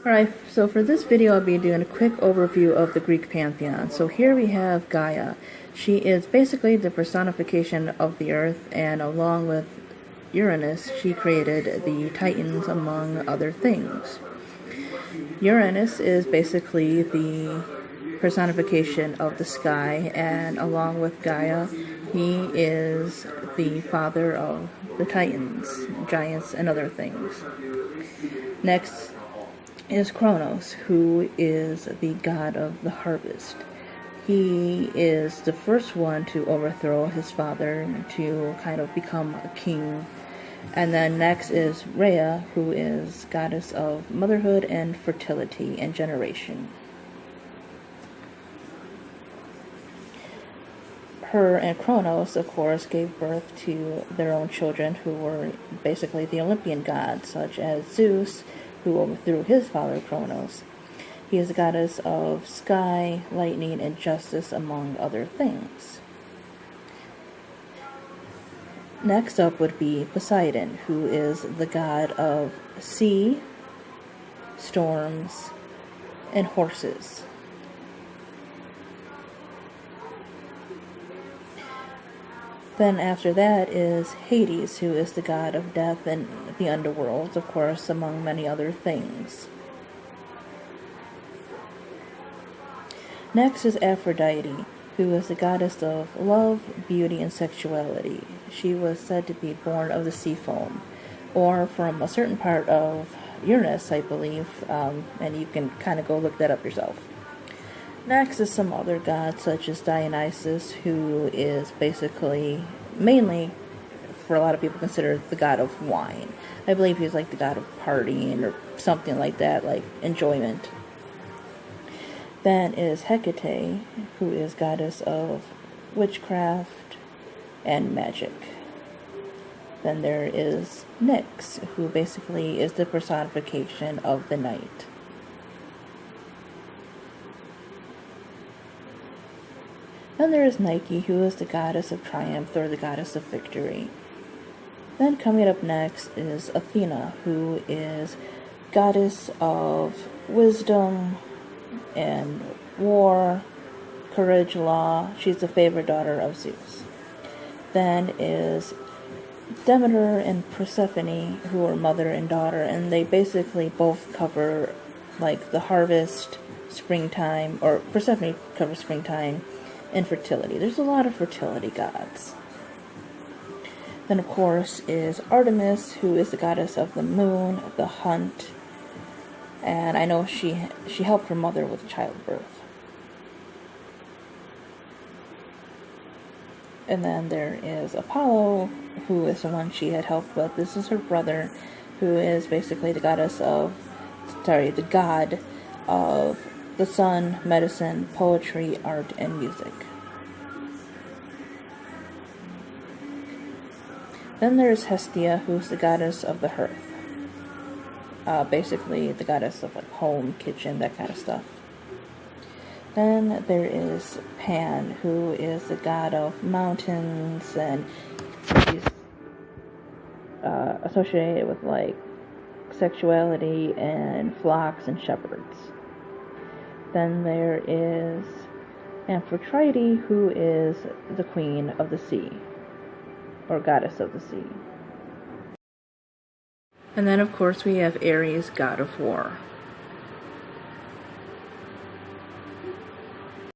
Alright, so for this video I'll be doing a quick overview of the Greek pantheon. So here we have Gaia. She is basically the personification of the earth, and along with Uranus, she created the Titans among other things. Uranus is basically the personification of the sky, and along with Gaia, he is the father of the Titans, giants, and other things. Next is Kronos, who is the god of the harvest. He is the first one to overthrow his father to kind of become a king. And then next is Rhea, who is goddess of motherhood and fertility and generation. Her and Kronos, of course, gave birth to their own children, who were basically the Olympian gods, such as Zeus, who overthrew his father Kronos. He is the goddess of sky, lightning, and justice, among other things. Next up would be Poseidon, who is the god of sea, storms, and horses. Then after that is Hades, who is the god of death and the underworld, of course, among many other things. Next is Aphrodite, who is the goddess of love, beauty, and sexuality. She was said to be born of the sea foam, or from a certain part of Uranus, I believe, and you can kind of go look that up yourself. Next is some other gods, such as Dionysus, who is basically, mainly, for a lot of people, considered the god of wine. I believe he's like the god of partying or something like that, like enjoyment. Then is Hecate, who is goddess of witchcraft and magic. Then there is Nyx, who basically is the personification of the night. Then there is Nike, who is the goddess of triumph, or the goddess of victory. Then coming up next is Athena, who is goddess of wisdom and war, courage, law. She's the favorite daughter of Zeus. Then is Demeter and Persephone, who are mother and daughter, and they basically both cover like the harvest, springtime, or Persephone covers springtime, and fertility. There's a lot of fertility gods. Then, of course, is Artemis, who is the goddess of the moon, the hunt, and I know she helped her mother with childbirth. And then there is Apollo, who is the one she had helped with. This is her brother, who is basically the god of the sun, medicine, poetry, art, and music. Then there's Hestia, who's the goddess of the hearth. Basically the goddess of like home, kitchen, that kind of stuff. Then there is Pan, who is the god of mountains, and he's associated with like sexuality and flocks and shepherds. Then there is Amphitrite, who is the queen of the sea, or goddess of the sea. And then, of course, we have Ares, god of war.